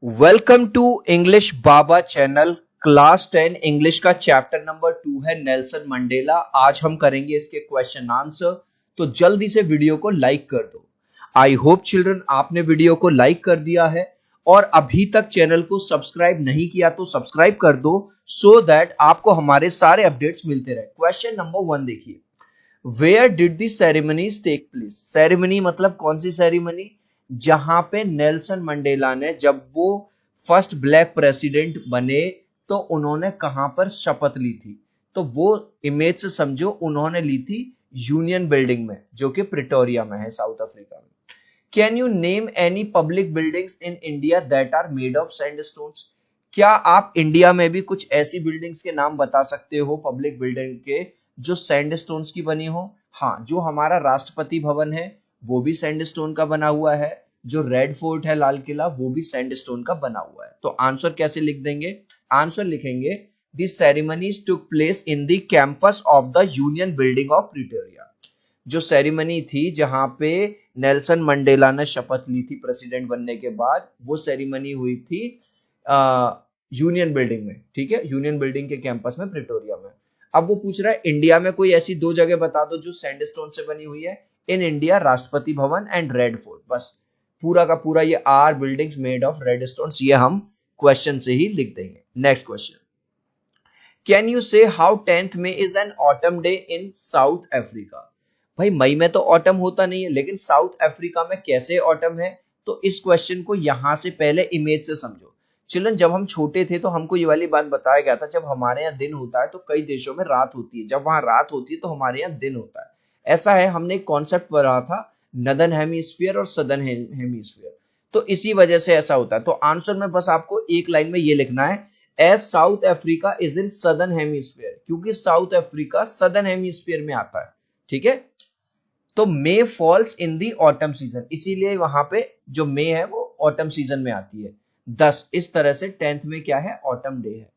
Welcome to English Baba channel. Class 10 English का chapter number 2 है Nelson Mandela. आज हम करेंगे इसके क्वेश्चन आंसर, तो जल्दी से वीडियो को लाइक कर दो। आई होप चिल्ड्रन आपने वीडियो को लाइक कर दिया है और अभी तक चैनल को सब्सक्राइब नहीं किया तो सब्सक्राइब कर दो सो दैट आपको हमारे सारे अपडेट्स मिलते रहे। क्वेश्चन नंबर 1 देखिए, where did the ceremonies take place. Ceremony मतलब कौन सी सेरेमनी? जहां पे नेल्सन मंडेला ने, जब वो फर्स्ट ब्लैक प्रेसिडेंट बने, तो उन्होंने कहां पर शपथ ली थी? तो वो इमेज से समझो, उन्होंने ली थी यूनियन बिल्डिंग में, जो कि प्रिटोरिया में है, साउथ अफ्रीका में। Can you name any public buildings in India that are made of sandstones. क्या आप इंडिया में भी कुछ ऐसी बिल्डिंग्स के नाम बता सकते हो, पब्लिक बिल्डिंग के, जो सैंडस्टोन्स की बनी हो? हाँ, जो हमारा राष्ट्रपति भवन है वो भी सैंडस्टोन का बना हुआ है, जो रेड फोर्ट है लाल किला वो भी सैंडस्टोन का बना हुआ है। तो आंसर कैसे लिख देंगे? आंसर लिखेंगे the ceremonies took place in the campus of the union building of Pretoria. जो सेरेमनी थी जहां पे नेल्सन मंडेला ने शपथ ली थी प्रेसिडेंट बनने के बाद, वो सेरेमनी हुई थी यूनियन बिल्डिंग में। ठीक है, यूनियन बिल्डिंग के कैंपस में, प्रिटोरिया में। अब वो पूछ रहा है इंडिया में कोई ऐसी दो जगह बता दो जो सैंडस्टोन से बनी हुई है। In India Rashtrapati Bhavan and red fort. बस पूरा का पूरा ये are buildings made of red stones, ये हम क्वेश्चन से ही लिख देंगे। Next question, can you say how 10th May is an autumn day in South Africa. भाई मई में तो ऑटम होता नहीं है, लेकिन साउथ अफ्रीका में कैसे ऑटम है? तो इस क्वेश्चन को यहां से पहले इमेज से समझो। चिल्ड्रन, जब हम छोटे थे तो हमको ये वाली बात बताया गया था, जब हमारे यहाँ दिन होता है तो कई देशों में रात होती है, जब वहां रात होती है तो हमारे यहाँ दिन होता है। ऐसा है, हमने एक कॉन्सेप्ट पढ़ा था, नदर्न हेमिस्फीयर और सदर्न हेमिस्फीयर, तो इसी वजह से ऐसा होता है। तो आंसर में बस आपको एक लाइन में ये लिखना है, as South Africa is in southern hemisphere, क्योंकि साउथ अफ्रीका सदर्न हेमिस्फीयर में आता है। ठीक है, तो May falls in the autumn season, इसीलिए वहां पे जो मे है वो ऑटम सीजन में आती है। 10 इस तरह से 10th में क्या है? ऑटम डे है।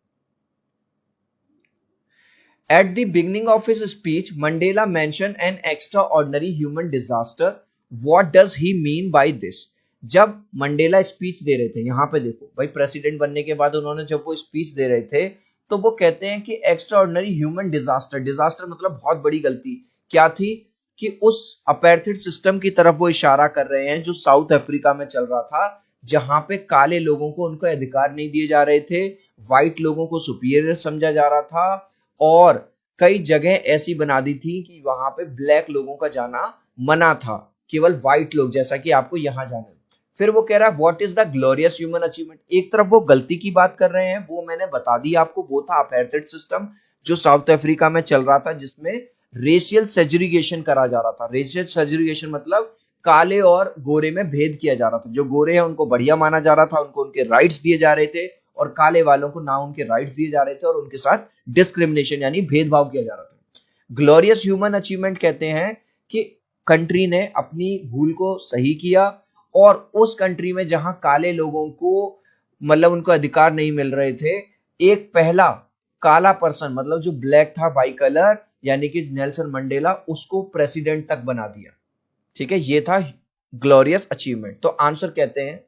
At the beginning of his speech Mandela mention N extraordinary human disaster. What does he mean by this. जब मंडेला स्पीच दे रहे थे, यहां पे देखो भाई, प्रेसिडेंट बनने के बाद उन्होंने जब वो स्पीच दे रहे थे तो वो कहते हैं कि extra ordinary human disaster, disaster मतलब बहुत बड़ी गलती क्या थी, कि उस अपेर्थेड सिस्टम की तरफ वो इशारा कर रहे हैं जो साउथ अफ्रीका में चल रहा था, जहां पे काले लोगों को उनको अधिकार नहीं दिए जा रहे थे, व्हाइट लोगों को सुपीरियर समझा जा रहा था, और कई जगह ऐसी बना दी थी कि वहां पे ब्लैक लोगों का जाना मना था, केवल व्हाइट लोग, जैसा कि आपको यहां जाना। फिर वो कह रहा है what is the glorious human achievement. एक तरफ वो गलती की बात कर रहे हैं, वो मैंने बता दी आपको, वो था अपेर्थेड सिस्टम जो साउथ अफ्रीका में चल रहा था, जिसमें रेशियल सेग्रीगेशन करा जा रहा था। रेशियल सेग्रीगेशन मतलब काले और गोरे में भेद किया जा रहा था। जो गोरे हैं उनको बढ़िया माना जा रहा था, उनको उनके राइट्स दिए जा रहे थे, और काले वालों को ना उनके राइट्स दिए जा रहे थे, और उनके साथ डिस्क्रिमिनेशन यानी भेदभाव किया जा रहा था। ग्लोरियस ह्यूमन अचीवमेंट कहते हैं कि कंट्री ने अपनी भूल को सही किया, और उस कंट्री में जहां काले लोगों को मतलब उनको अधिकार नहीं मिल रहे थे, एक पहला काला पर्सन मतलब जो ब्लैक था, बाई कलर, यानी कि नेल्सन मंडेला, उसको प्रेसिडेंट तक बना दिया। ठीक है, ये था ग्लोरियस अचीवमेंट। तो आंसर कहते हैं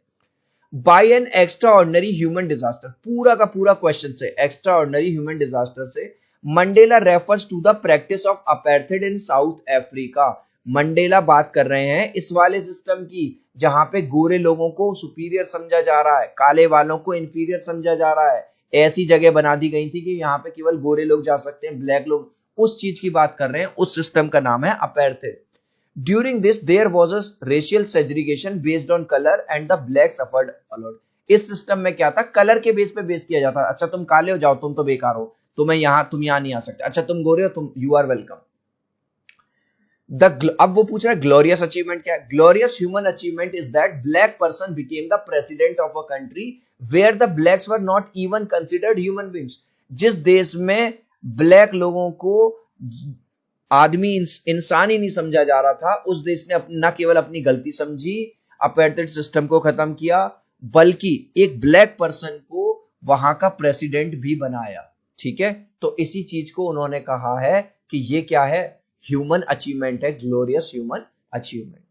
by an extraordinary human disaster. पूरा का पूरा क्वेश्चन से, एक्स्ट्रा ऑर्डिनरी ह्यूमन डिजास्टर से, Mandela refers to the practice of apartheid in South Africa. Mandela बात कर रहे हैं इस वाले सिस्टम की जहां पे गोरे लोगों को सुपीरियर समझा जा रहा है, काले वालों को इंफीरियर समझा जा रहा है। ऐसी जगह बना दी गई थी कि यहाँ पे केवल गोरे लोग जा सकते हैं, ब्लैक लोग, उस चीज की बात कर रहे हैं। उस सिस्टम का नाम है apartheid. During this there was a racial segregation based on colour and the black suffered a lot. इस सिस्टम में क्या था, कलर के बेस पे बेस किया जाता है। अच्छा तुम काले हो, जाओ, तुम तो बेकार हो, तुम यहाँ नहीं आ सकते। अच्छा तुम गोरे हो, तुम यू आर वेलकम। अब वो पूछ रहा है ग्लोरियस अचीवमेंट क्या है। Glorious human achievement is that black person became the president of a country where the blacks were not even considered human beings. जिस देश में ब्लैक लोगों को आदमी, इंसान ही नहीं समझा जा रहा था, उस देश ने न केवल अपनी गलती समझी, अपेर्थेड सिस्टम को खत्म किया, बल्कि एक ब्लैक पर्सन को वहां का प्रेसिडेंट भी बनाया। ठीक है, तो इसी चीज को उन्होंने कहा है कि ये क्या है, ह्यूमन अचीवमेंट है, glorious human achievement.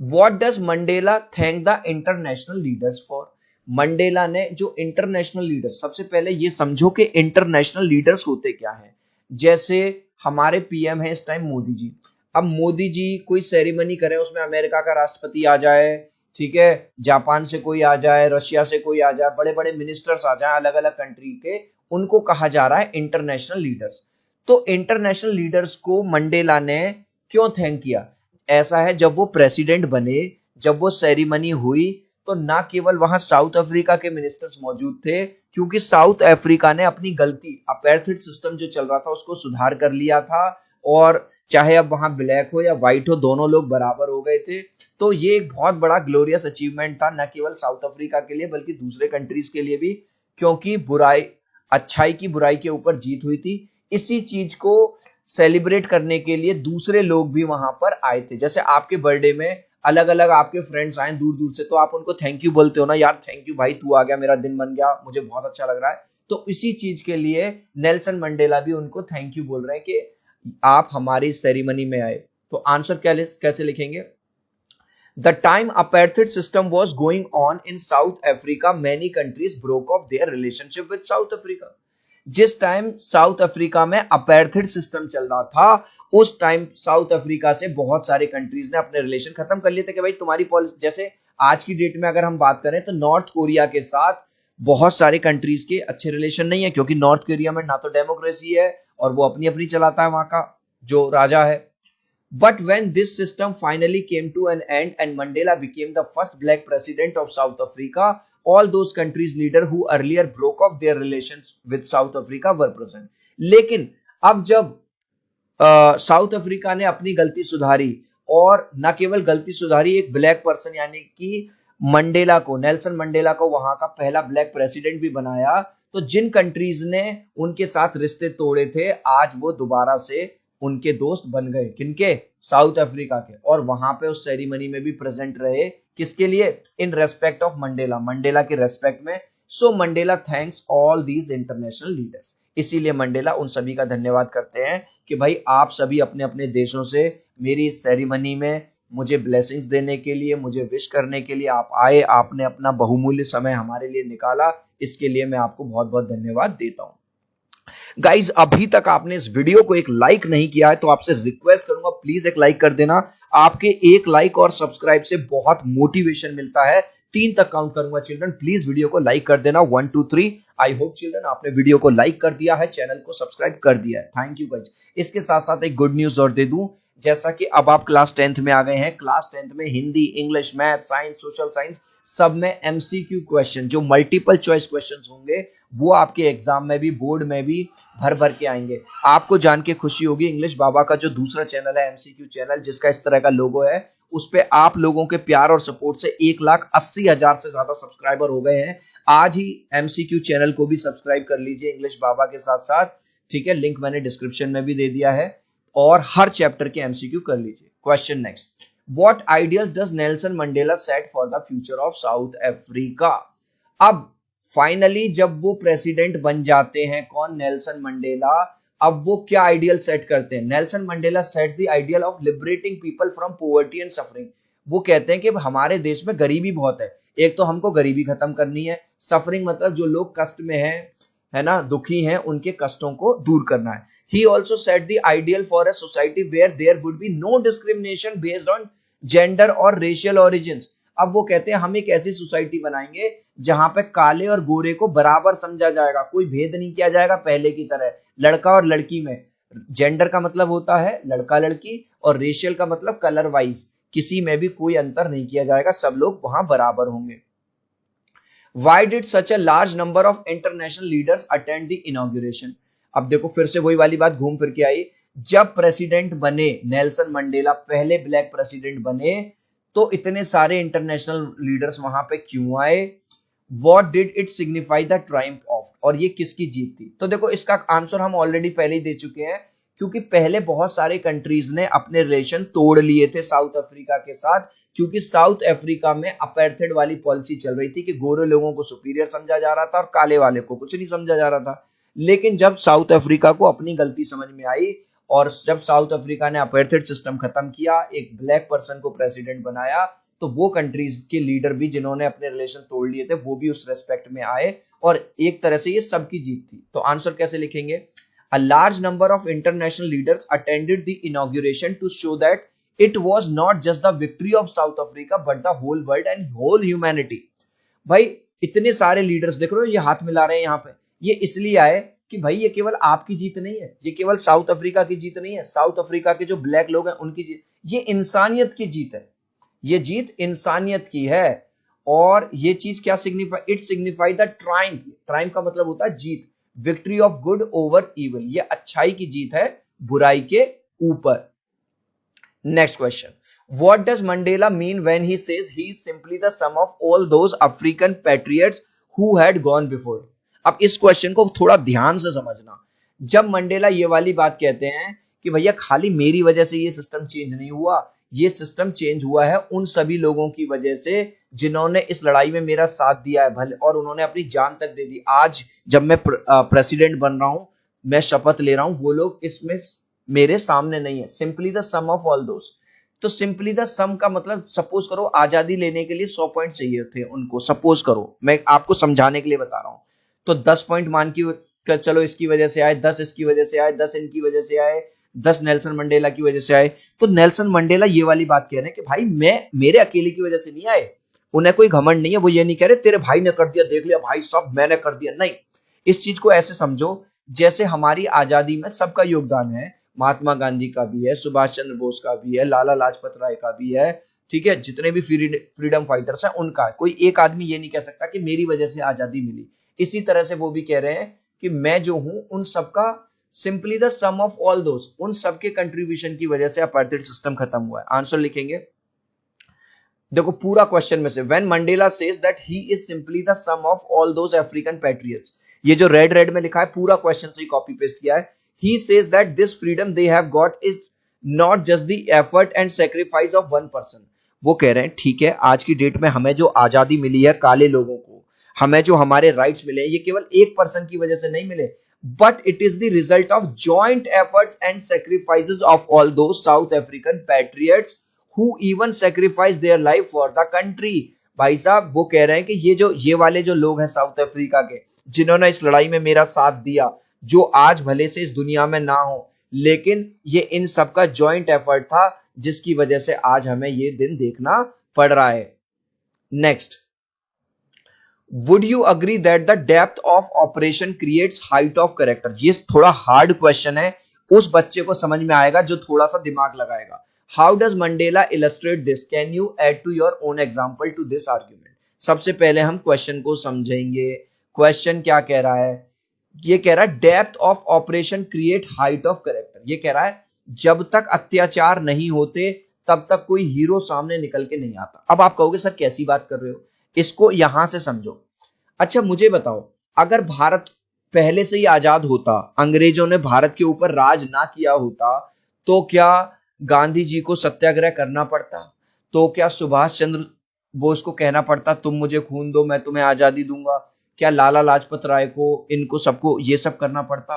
What does Mandela thank the international leaders for. Mandela ने जो इंटरनेशनल लीडर्स, सबसे पहले ये समझो कि इंटरनेशनल लीडर्स होते क्या हैं। जैसे हमारे पीएम है इस टाइम मोदी जी। अब मोदी जी कोई सेरेमनी करें, उसमें अमेरिका का राष्ट्रपति आ जाए, ठीक है, जापान से कोई आ जाए, रशिया से कोई आ जाए, बड़े बड़े मिनिस्टर्स आ जाए अलग अलग कंट्री के, उनको कहा जा रहा है इंटरनेशनल लीडर्स। तो इंटरनेशनल लीडर्स को मंडेला ने क्यों थैंक किया? ऐसा है, जब वो प्रेसिडेंट बने, जब वो सेरेमनी हुई, तो ना केवल वहां साउथ अफ्रीका के मिनिस्टर्स मौजूद थे, क्योंकि साउथ अफ्रीका ने अपनी गलती, अपेर्थाइड सिस्टम जो चल रहा था उसको सुधार कर लिया था, और चाहे अब वहां ब्लैक हो या व्हाइट हो, दोनों लोग बराबर हो गए थे। तो ये एक बहुत बड़ा ग्लोरियस अचीवमेंट था, न केवल साउथ अफ्रीका के लिए बल्कि दूसरे कंट्रीज के लिए भी, क्योंकि बुराई, अच्छाई की बुराई के ऊपर जीत हुई थी। इसी चीज को सेलिब्रेट करने के लिए दूसरे लोग भी वहां पर आए थे। जैसे आपके बर्थडे में अलग अलग आपके फ्रेंड्स आए दूर दूर से, तो आप उनको थैंक यू बोलते हो ना, यार थैंक यू भाई, तू आ गया, मेरा दिन बन गया, मुझे बहुत अच्छा लग रहा है। तो इसी चीज के लिए नेल्सन मंडेला भी उनको थैंक यू बोल रहे हैं कि आप हमारी सेरेमनी में आए। तो आंसर कैसे लिखेंगे? The time apartheid system was going on in South Africa, many countries broke off their relationship with South Africa. जिस टाइम साउथ अफ्रीका में अपेर्थेड सिस्टम चल रहा था, उस टाइम साउथ अफ्रीका से बहुत सारे कंट्रीज ने अपने रिलेशन खत्म कर लिए थे कि भाई तुम्हारी पॉलिसी, जैसे आज की डेट में अगर हम बात करें तो नॉर्थ कोरिया के साथ बहुत सारे कंट्रीज के अच्छे रिलेशन नहीं है, क्योंकि नॉर्थ कोरिया में ना तो डेमोक्रेसी है और वो अपनी अपनी चलाता है, वहां का जो राजा है। But when this system finally came to an end and Mandela became the first black president of South Africa, all those countries' leaders who earlier broke off their relations with South Africa were present. लेकिन अब जब south Africa ने अपनी गलती सुधारी, और न केवल गलती सुधारी, एक ब्लैक पर्सन यानी कि मंडेला को, नेल्सन मंडेला को वहां का पहला ब्लैक प्रेसिडेंट भी बनाया, तो जिन कंट्रीज ने उनके साथ रिश्ते तोड़े थे, आज वो दोबारा से उनके दोस्त बन गए। किनके? साउथ अफ्रीका के। और वहां पे उस सेरेमनी में भी प्रेजेंट रहे, किसके लिए? In respect of Mandela, Mandela के रेस्पेक्ट में। So Mandela thanks all these international leaders. इसीलिए मंडेला उन सभी का धन्यवाद करते हैं कि भाई आप सभी अपने अपने देशों से मेरी इस सेरेमनी में मुझे ब्लेसिंग्स देने के लिए, मुझे विश करने के लिए आप आए, आपने अपना बहुमूल्य समय हमारे लिए निकाला, इसके लिए मैं आपको बहुत बहुत धन्यवाद देता हूं। गाइज, अभी तक आपने इस वीडियो को एक लाइक नहीं किया है तो आपसे रिक्वेस्ट करूंगा, प्लीज एक लाइक कर देना। आपके एक लाइक और सब्सक्राइब से बहुत मोटिवेशन मिलता है। 3 तक काउंट करूंगा चिल्ड्रन, प्लीज वीडियो को लाइक कर देना। 1 2 3। आई होप चिल्ड्रन आपने वीडियो को लाइक कर दिया है, चैनल को सब्सक्राइब कर दिया है। Thank you guys. इसके साथ साथ एक गुड न्यूज और दे दूं, जैसा कि अब आप क्लास 10th में आ गए हैं, क्लास 10th में Hindi, English, math, science, social science, सब में एमसीक्यू क्वेश्चन, जो मल्टीपल चॉइस क्वेश्चंस होंगे, वो आपके एग्जाम में भी, बोर्ड में भी भर भर के आएंगे। आपको जान के खुशी होगी, इंग्लिश बाबा का जो दूसरा चैनल है, एमसीक्यू चैनल, जिसका इस तरह का लोगो है, उस पे आप लोगों के प्यार और सपोर्ट से 1,80,000 से ज्यादा सब्सक्राइबर हो गए हैं। आज ही एमसीक्यू चैनल को भी सब्सक्राइब कर लीजिए इंग्लिश बाबा के साथ साथ, ठीक है, लिंक मैंने डिस्क्रिप्शन में भी दे दिया है, और हर चैप्टर के एमसीक्यू कर लीजिए। Question next, what ideals does Nelson Mandela set for the future of South Africa? अब फाइनली जब वो प्रेसिडेंट बन जाते हैं, कौन? Nelson Mandela. अब वो क्या आइडियल सेट करते हैं? Nelson Mandela set the ideal of liberating people from poverty and suffering. वो कहते हैं कि हमारे देश में गरीबी बहुत है, एक तो हमको गरीबी खत्म करनी है, सफरिंग मतलब जो लोग कष्ट में है ना, दुखी हैं, उनके कष्टों को दूर करना है। He also set the ideal for a society where there would be no discrimination based on gender और racial origins। अब वो कहते हैं हम एक ऐसी सोसाइटी बनाएंगे जहां पे काले और गोरे को बराबर समझा जाएगा, कोई भेद नहीं किया जाएगा पहले की तरह। लड़का और लड़की में जेंडर का मतलब होता है लड़का लड़की, और रेशियल का मतलब कलर वाइज, किसी में भी कोई अंतर नहीं किया जाएगा, सब लोग वहां बराबर होंगे। Why did such a large number of international leaders attend the inauguration? अब देखो फिर से वही वाली बात घूम फिर के आई, जब प्रेसिडेंट बने नेल्सन मंडेला, पहले ब्लैक प्रेसिडेंट बने, तो इतने सारे इंटरनेशनल लीडर्स वहां पे क्यों आए? What did it signify the triumph of? और ये किसकी जीत थी? तो देखो इसका आंसर हम ऑलरेडी पहले ही दे चुके हैं, क्योंकि पहले बहुत सारे कंट्रीज ने अपने रिलेशन तोड़ लिए थे साउथ अफ्रीका के साथ, क्योंकि साउथ अफ्रीका में अपेर्थेड वाली पॉलिसी चल रही थी कि गोरे लोगों को सुपीरियर समझा जा रहा था और काले वाले को कुछ नहीं समझा जा रहा था। लेकिन जब साउथ अफ्रीका को अपनी गलती समझ में आई, और जब साउथ अफ्रीका ने अपेर्थेड सिस्टम खत्म किया, एक ब्लैक पर्सन को प्रेसिडेंट बनाया, तो वो कंट्रीज के लीडर भी जिन्होंने अपने रिलेशन तोड़ लिए थे वो भी उस रेस्पेक्ट में आए, और एक तरह से ये सबकी जीत थी। तो आंसर कैसे लिखेंगे? A large number of international leaders attended the inauguration to show that it was not just the victory of South Africa but the whole world and whole humanity. भाई इतने सारे लीडर्स देख रहे हो, ये हाथ मिला रहे हैं यहाँ पे, ये इसलिए आए कि भाई ये केवल आपकी जीत नहीं है, ये केवल साउथ अफ्रीका की जीत नहीं है, साउथ अफ्रीका के जो ब्लैक लोग हैं उनकी जीत, ये इंसानियत की जीत है, ये जीत इंसानियत की है। और ये चीज क्या signify? It signify the triumph. Triumph का मतलब होता है जीत, victory of good over evil, ये अच्छाई की जीत है बुराई के ऊपर। Next question, what does Mandela mean when he says he is simply the sum of all those African patriots who had gone before? अब इस क्वेश्चन को थोड़ा ध्यान से समझना। जब मंडेला ये वाली बात कहते हैं कि भैया खाली मेरी वजह से ये सिस्टम चेंज नहीं हुआ, ये सिस्टम चेंज हुआ है उन सभी लोगों की वजह से जिन्होंने इस लड़ाई में मेरा साथ दिया है भले, और उन्होंने अपनी जान तक दे दी। आज जब मैं प्रेसिडेंट बन रहा हूं, मैं शपथ ले रहा हूं, वो लोग इसमें मेरे सामने नहीं है। Simply the sum of all those. तो सिंपली द सम का मतलब, सपोज करो आजादी लेने के लिए 100 पॉइंट चाहिए थे उनको, सपोज करो, मैं आपको समझाने के लिए बता रहा हूं, तो 10 पॉइंट मान की चलो इसकी वजह से आए, 10 इसकी वजह से आए, 10 इनकी वजह से आए, 10 नेल्सन मंडेला की वजह से आए। तो नेल्सन मंडेला ये वाली बात कह रहे हैं कि भाई मैं मेरे अकेले की वजह से नहीं आए, उन्हें कोई घमंड नहीं है, वो ये नहीं कह रहे तेरे भाई ने कर दिया, देख लिया भाई सब मैंने कर दिया, नहीं। इस चीज को ऐसे समझो जैसे हमारी आजादी में सबका योगदान है, महात्मा गांधी का भी है, सुभाष चंद्र बोस का भी है, लाला लाजपत राय का भी है, ठीक है, जितने भी फ्रीडम फाइटर्स हैं उनका है। कोई एक आदमी ये नहीं कह सकता कि मेरी वजह से आजादी मिली। इसी तरह से वो भी कह रहे हैं कि मैं जो हूं उन सबका simply the sum of all those, उन सबके कंट्रीब्यूशन की वजह से अपार्थाइड सिस्टम खत्म हुआ है। आंसर लिखेंगे, देखो पूरा क्वेश्चन में से, when Mandela says that he is simply the sum of all those African patriots, ये जो रेड रेड में लिखा है पूरा क्वेश्चन से ही कॉपी पेस्ट किया है। He says that this freedom they have got is not just the effort and sacrifice of one person. वो कह रहे हैं ठीक है, आज की डेट में हमें जो आजादी मिली है काले लोगों को, हमें जो हमारे राइट्स मिले, ये केवल एक पर्सन की वजह से नहीं मिले, but it is the result of joint efforts and sacrifices of all those South African patriots who even sacrifice their life for the country. भाई साहब वो कह रहे हैं कि ये वाले जो लोग हैं साउथ अफ्रीका के, जिन्होंने इस लड़ाई में मेरा साथ दिया, जो आज भले से इस दुनिया में ना हो, लेकिन ये इन सबका जॉइंट एफर्ट था जिसकी वजह से आज हमें ये दिन देखना पड़ रहा है। Next, would you agree that the depth of operation creates height of character? ये थोड़ा हार्ड क्वेश्चन है, उस बच्चे को समझ में आएगा जो थोड़ा सा दिमाग लगाएगा। How does Mandela illustrate this? Can you add to your own example to this argument? सबसे पहले हम क्वेश्चन को समझेंगे। क्वेश्चन क्या कह रहा है? ये कह रहा है depth of operation create height of character. ये कह रहा है जब तक अत्याचार नहीं होते तब तक कोई हीरो सामने निकल के नहीं आता। अब आप कहोगे सर कैसी बात कर रहे हो, इसको यहां से समझो। अच्छा मुझे बताओ, अगर भारत पहले से ही आजाद होता, अंग्रेजों ने भारत के ऊपर राज ना किया होता, तो क्या गांधी जी को सत्याग्रह करना पड़ता? तो क्या सुभाष चंद्र बोस को कहना पड़ता तुम मुझे खून दो मैं तुम्हें आजादी दूंगा? क्या लाला लाजपत राय को, इनको सबको ये सब करना पड़ता?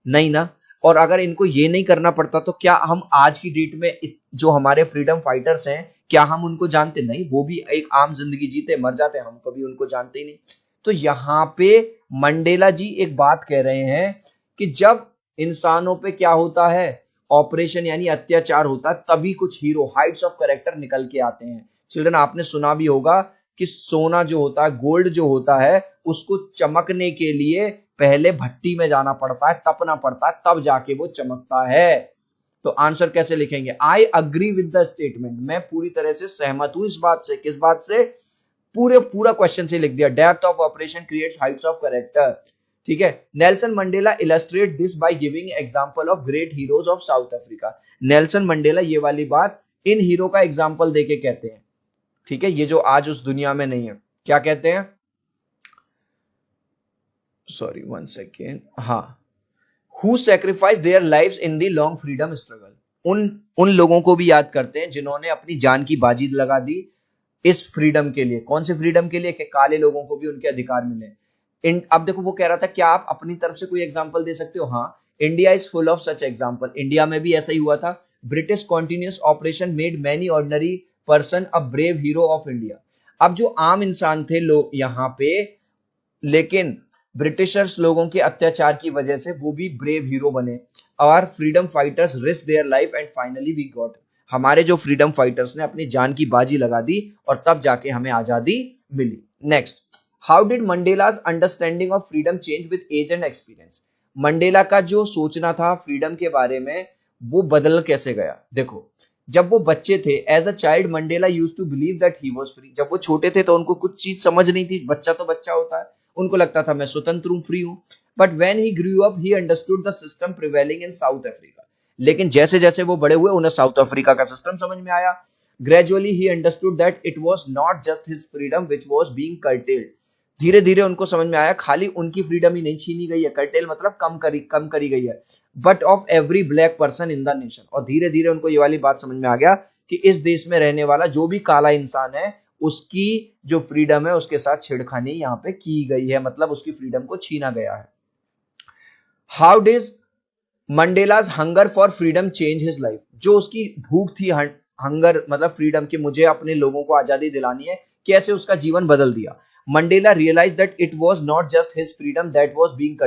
नहीं ना। और अगर इनको ये नहीं करना पड़ता तो क्या हम आज की डेट में जो हमारे फ्रीडम फाइटर्स हैं, क्या हम उनको जानते? नहीं, वो भी एक आम जिंदगी जीते, मर जाते, हम कभी उनको जानते ही नहीं। तो यहाँ पे मंडेला जी एक बात कह रहे हैं कि जब इंसानों पे क्या होता है, ऑपरेशन यानी अत्याचार होता है, तभी कुछ हीरो, हाइट्स ऑफ कैरेक्टर निकल के आते हैं। चिल्ड्रन आपने सुना भी होगा कि सोना जो होता है, गोल्ड जो होता है, उसको चमकने के लिए पहले भट्टी में जाना पड़ता है, तपना पड़ता है, तब जाके वो चमकता है। तो आंसर कैसे लिखेंगे? I agree with the statement, मैं पूरी तरह से सहमत हूं इस बात से। किस बात से? पूरा क्वेश्चन से लिख दिया, depth of operation creates Heights of character. ठीक है। Nelson Mandela illustrate this by giving example of great heroes of South Africa. Nelson Mandela ये वाली बात इन हीरो का एग्जांपल देके कहते हैं, ठीक है, ये जो आज उस दुनिया में नहीं है। क्या कहते हैं? सॉरी 1 सेकेंड, हाँ, who sacrifice their lives in the long freedom struggle. उन लोगों को भी याद करते हैं जिन्होंने अपनी जान की बाजी लगा दी इस फ्रीडम के लिए। कौन से फ्रीडम के लिए? कि काले लोगों को भी उनके अधिकार मिले। अब देखो वो कह रहा था क्या आप अपनी तरफ से कोई एग्जांपल दे सकते हो? हाँ, India is full of such example. India में भी ऐसा ही हुआ था। British continuous operation made many ordinary person a brave hero of India. अब जो आम इंसान थे लोग यहाँ पे, लेकिन ब्रिटिशर्स लोगों के अत्याचार की वजह से वो भी ब्रेव हीरो बने। और freedom fighters risk their life and finally we got. हमारे जो फ्रीडम फाइटर्स ने अपनी जान की बाजी लगा दी और तब जाके हमें आजादी मिली। Next, how did Mandela's understanding of freedom change with age and experience. Mandela का जो सोचना था फ्रीडम के बारे में वो बदल कैसे गया। देखो, जब वो बच्चे थे, as a child Mandela used to believe that he was free. जब वो छोटे थे तो उनको कुछ चीज समझ नहीं थी, बच्चा तो बच्चा होता है, उनको लगता था मैं स्वतंत्र हूं, फ्री हूं। But when he grew up he understood the system prevailing in South Africa. लेकिन जैसे जैसे वो बड़े हुए उन्हें साउथ अफ्रीका का सिस्टम समझ में आया। Gradually he understood that it was not just his freedom which was being curtailed. धीरे धीरे उनको समझ में आया खाली उनकी फ्रीडम ही नहीं छीनी गई है, कर्टेल मतलब कम करी गई है, but of every black person in the nation. और धीरे धीरे उनको ये वाली बात समझ में आ गया कि इस देश में रहने वाला जो भी काला इंसान है उसकी जो फ्रीडम है उसके साथ छेड़खानी यहाँ पे की गई है, मतलब उसकी फ्रीडम को छीना गया है। How डिज Mandela's hunger for freedom change his life. जो उसकी भूख थी, हंगर मतलब फ्रीडम की, मुझे अपने लोगों को आजादी दिलानी है, कैसे उसका जीवन बदल दिया। Mandela realise that it was not just his freedom that was being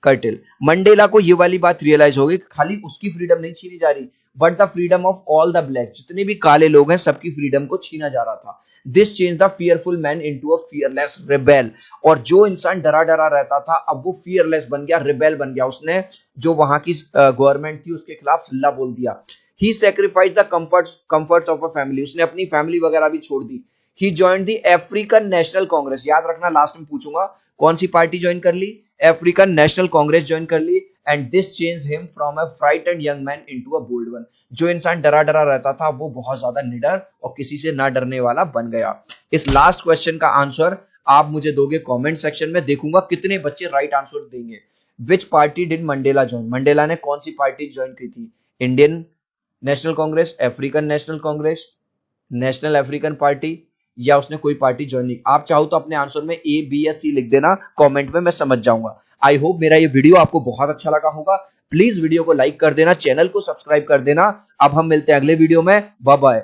curtailed. Mandela को ये वाली बात रियलाइज हो गई कि खाली उसकी फ्रीडम नहीं छीनी जा रही, but the freedom of all the black, जितने भी काले लोग हैं सबकी फ्रीडम को छीना जा रहा था। This change the fearful man into a fearless rebel. और जो इंसान डरा डरा रहता था अब वो फियरलेस बन गया, रिबेल बन गया। उसने जो वहां की गवर्नमेंट थी उसके खिलाफ हल्ला बोल दिया। He sacrifice the comforts of a family. उसने अपनी फैमिली वगैरह भी छोड़ दी। He joined the African National Congress. याद रखना, लास्ट में पूछूंगा कौन सी पार्टी ज्वाइन कर ली, अफ्रीकन नेशनल कांग्रेस ज्वाइन कर ली। And this change him from a frightened young man into a bold one. जो इंसान डरा डरा रहता था वो बहुत ज्यादा निडर और किसी से ना डरने वाला बन गया। इस लास्ट क्वेश्चन का आंसर आप मुझे दोगे कमेंट सेक्शन में, देखूंगा कितने बच्चे राइट आंसर देंगे। विच party did Mandela join. Mandela ने कौन सी पार्टी ज्वाइन की थी, Indian national Congress, African National Congress, national African party, या उसने कोई पार्टी ज्वाइन नहीं। आप चाहो तो अपने आंसर में ए, बी या सी लिख देना कमेंट में, मैं समझ जाऊंगा। आई होप मेरा ये वीडियो आपको बहुत अच्छा लगा होगा। प्लीज वीडियो को लाइक कर देना, चैनल को सब्सक्राइब कर देना। अब हम मिलते हैं अगले वीडियो में। Bye bye.